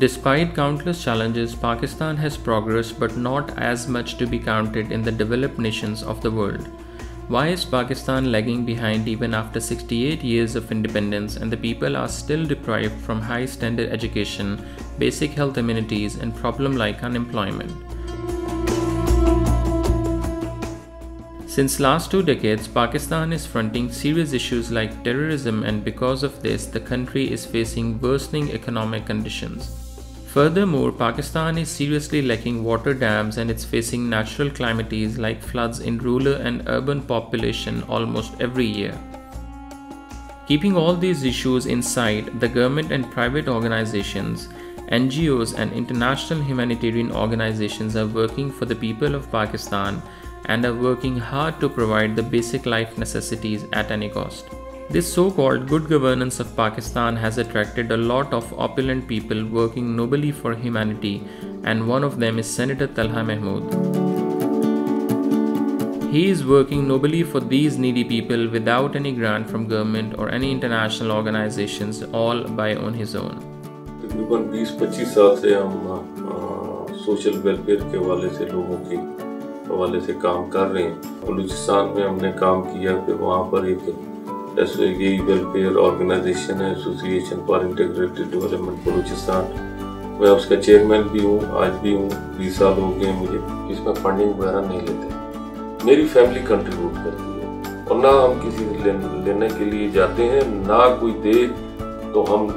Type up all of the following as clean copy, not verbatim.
Despite countless challenges, Pakistan has progressed but not as much to be counted in the developed nations of the world. Why is Pakistan lagging behind even after 68 years of independence and the people are still deprived from high standard education, basic health amenities and problem like unemployment? Since last 2 decades, Pakistan is fronting serious issues like terrorism, and because of this, the country is facing worsening economic conditions. Furthermore, Pakistan is seriously lacking water dams and it's facing natural calamities like floods in rural and urban population almost every year. Keeping all these issues in sight, the government and private organizations, NGOs and international humanitarian organizations are working for the people of Pakistan and are working hard to provide the basic life necessities at any cost. This so-called good governance of Pakistan has attracted a lot of opulent people working nobly for humanity, and one of them is Senator Talha Mahmood. He is working nobly for these needy people without any grant from government or any international organizations, all by on his own. तकरीबन 20-25 साल से हम social welfare के हवाले से लोगों के हवाले से काम कर रहे हैं। बलूचिस्तान में हमने काम किया, फिर वहाँ पर एक यही वेलफेयर ऑर्गेनाइजेशन है, association for integrated development Balochistan. मैं उसका चेयरमैन भी हूँ, आज भी हूँ, 20 साल हो गए मुझे। इसमें फंडिंग वगैरह नहीं लेते, मेरी फैमिली कंट्रीब्यूट करती है और ना हम किसी लेने के लिए जाते हैं, ना कोई दे तो हम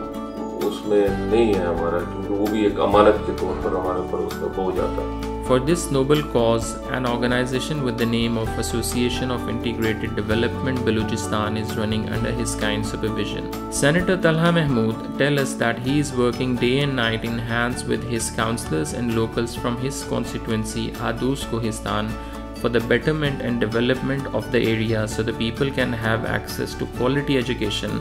उसमें नहीं है हमारा, क्योंकि वो भी एक अमानत के तौर पर हमारे ऊपर उसका बोझ आता है। For this noble cause, an organization with the name of Association of Integrated Development Balochistan is running under his kind supervision. Senator Talha Mahmood tells us that he is working day and night in hands with his councillors and locals from his constituency Hadus Kohistan for the betterment and development of the area so the people can have access to quality education,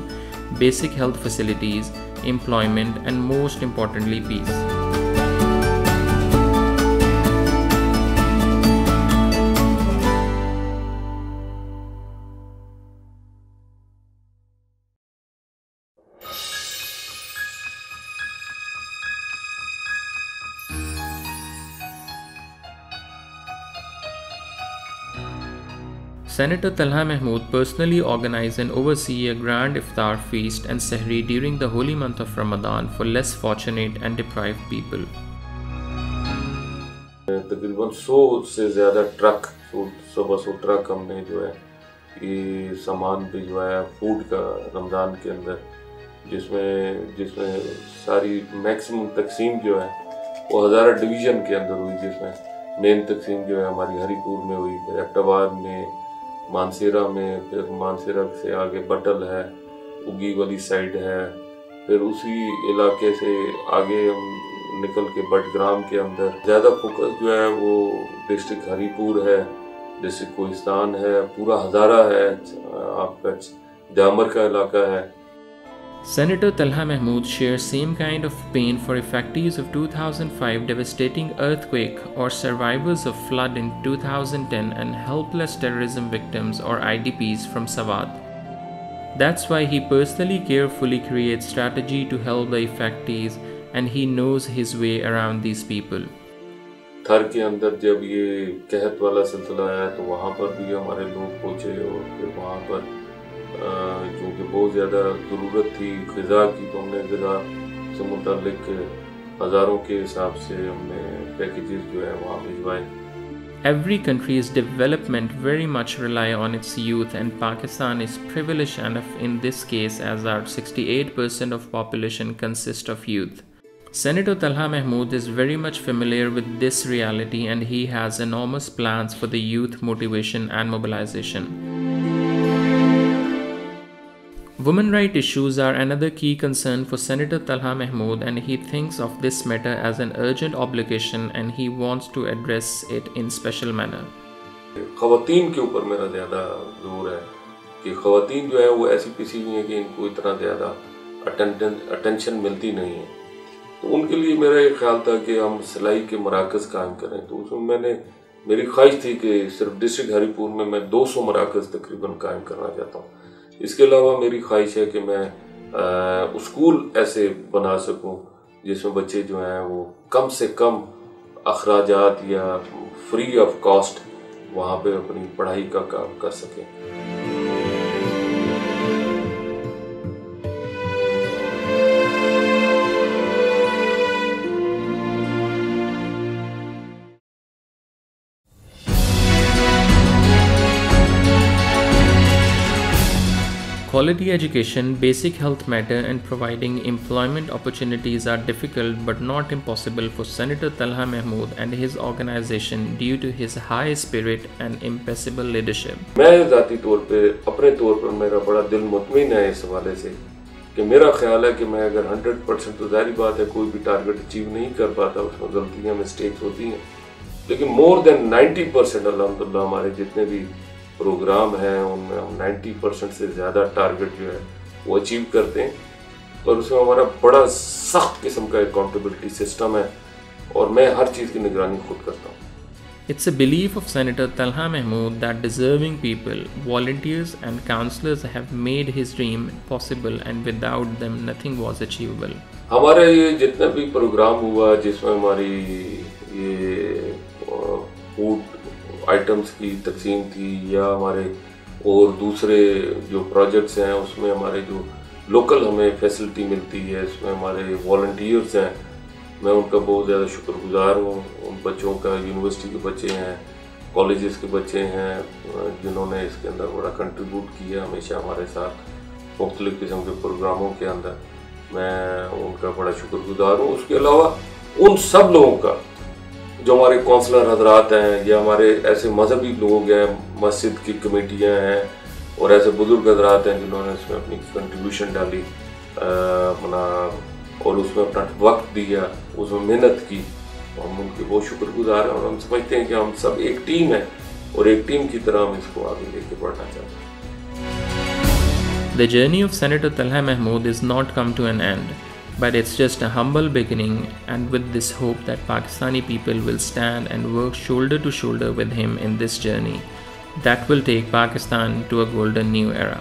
basic health facilities, employment and most importantly peace. Senator Talha Mahmood personally organized and oversee a grand iftar feast and sahri during the holy month of Ramadan for less fortunate and deprived people. तकरीबन 100 से ज़्यादा truck, 100 truck हमने जो है ये सामान भिजवाया food का रमज़ान के अंदर, जिसमें सारी मैक्सिमम तकसीम जो है वो हज़ारा डिवीज़न के अंदर हुई, जिसमें मेन तकसीम जो है हमारी हरीपुर में हुई, फिर एबटाबाद में, मानसेरा में, फिर मानसेरा से आगे बटल है, उगी वाली साइड है, फिर उसी इलाके से आगे हम निकल के बटग्राम के अंदर ज़्यादा फोकस जो है वो डिस्ट्रिक्ट हरीपुर है, डिस्ट्रिक्ट कोहिस्तान है, पूरा हज़ारा है, आपका जामर का इलाका है। Senator Talha Mahmood shares same kind of pain for effectees of 2005 devastating earthquake or survivors of flood in 2010 and helpless terrorism victims or IDPs from Sawat. That's why he personally carefully creates strategy to help the effectees and he knows his way around these people. थर के अंदर जब ये कहत वाला सिलसिला आया तो वहाँ पर भी हमारे लोग पहुँचे और फिर वहाँ पर क्योंकि बहुत ज़्यादा ज़रूरत थी ग़िज़ा की, तो हमने ग़िज़ा से मुताल्लिक़ हज़ारों के हिसाब से हमने पैकेजेस जो है वहाँ भिजवाए। Every country's development very much rely on its youth and Pakistan is privileged enough in this case as our 68% of population consists of youth. Senator Talha Mahmood is very much familiar with this reality and he has enormous plans for the youth motivation and mobilization. Women rights issues are another key concern for Senator Talha Mahmood and he thinks of this matter as an urgent obligation and he wants to address it in special manner. ख़वातीन के ऊपर मेरा ज़्यादा जोर है कि ख़वातीन जो है वो ऐसी पिसी हुई हैं कि इनको इतना ज़्यादा अटेंशन मिलती नहीं है, तो उनके लिए मेरा ये ख्याल था कि हम सिलाई के मराकज़ कायम करें। तो उसमें मेरी ख्वाहिश थी कि सिर्फ डिस्ट्रिक्ट हरीपुर में मैं 200 मराकज़ तकरीबन कायम करना चाहता हूँ। इसके अलावा मेरी ख्वाहिश है कि मैं स्कूल ऐसे बना सकूं जिसमें बच्चे जो हैं वो कम से कम अखराजात या फ्री ऑफ कॉस्ट वहाँ पे अपनी पढ़ाई का काम कर सकें। Quality education, basic health matter and providing employment opportunities are difficult but not impossible for Senator Talha Mahmood and his organization due to his high spirit and impassible leadership. मैं ज़ाती तौर पे अपने तौर पर मेरा बड़ा दिल मुतमईन है इस हवाले से कि मेरा ख्याल है कि मैं अगर 100% तो ज़ाहिर बात है कोई भी टारगेट अचीव नहीं कर पाता, उसमें गलतियाँ मिस्टेक्स होती हैं, लेकिन मोर देन 90% अल्हम्दुलिल्लाह हमारे जितने भी प्रोग्राम है उनमें हम 90% से ज़्यादा टारगेट जो है वो अचीव करते हैं। और उसमें हमारा बड़ा सख्त किस्म का अकाउंटेबिलिटी सिस्टम है और मैं हर चीज़ की निगरानी खुद करता हूँ। It's a belief of Senator Talha Mahmood that deserving people, volunteers and councillors have made his dream possible and without them nothing was achievable. हमारे ये जितना भी प्रोग्राम हुआ जिसमें हमारी ये फूड आइटम्स की तकसीम थी या हमारे और दूसरे जो प्रोजेक्ट्स हैं उसमें हमारे जो लोकल हमें फैसिलिटी मिलती है, इसमें हमारे वॉलंटियर्स हैं, मैं उनका बहुत ज़्यादा शुक्रगुजार हूँ। उन बच्चों का, यूनिवर्सिटी के बच्चे हैं, कॉलेजेस के बच्चे हैं, जिन्होंने इसके अंदर बड़ा कंट्रीब्यूट किया हमेशा हमारे साथ मुख्तलिफ़ किस्म के प्रोग्रामों के अंदर, मैं उनका बड़ा शुक्रगुजार हूँ। उसके अलावा उन सब लोगों का जो हमारे काउंसलर हजरात हैं या हमारे ऐसे मजहबी लोग हैं, मस्जिद की कमेटियाँ हैं और ऐसे बुजुर्ग हजरात हैं जिन्होंने इसमें अपनी कंट्रीब्यूशन डाली अपना और उसमें अपना वक्त दिया, उसमें मेहनत की, हम उनके बहुत शुक्रगुजार हैं और हम समझते हैं कि हम सब एक टीम है और एक टीम की तरह हम इसको आगे लेके बढ़ना चाहते हैं। The journey of Senator Talha Mahmood is not come to an end, but it's just a humble beginning, and with this hope that Pakistani people will stand and work shoulder to shoulder with him in this journey that will take Pakistan to a golden new era.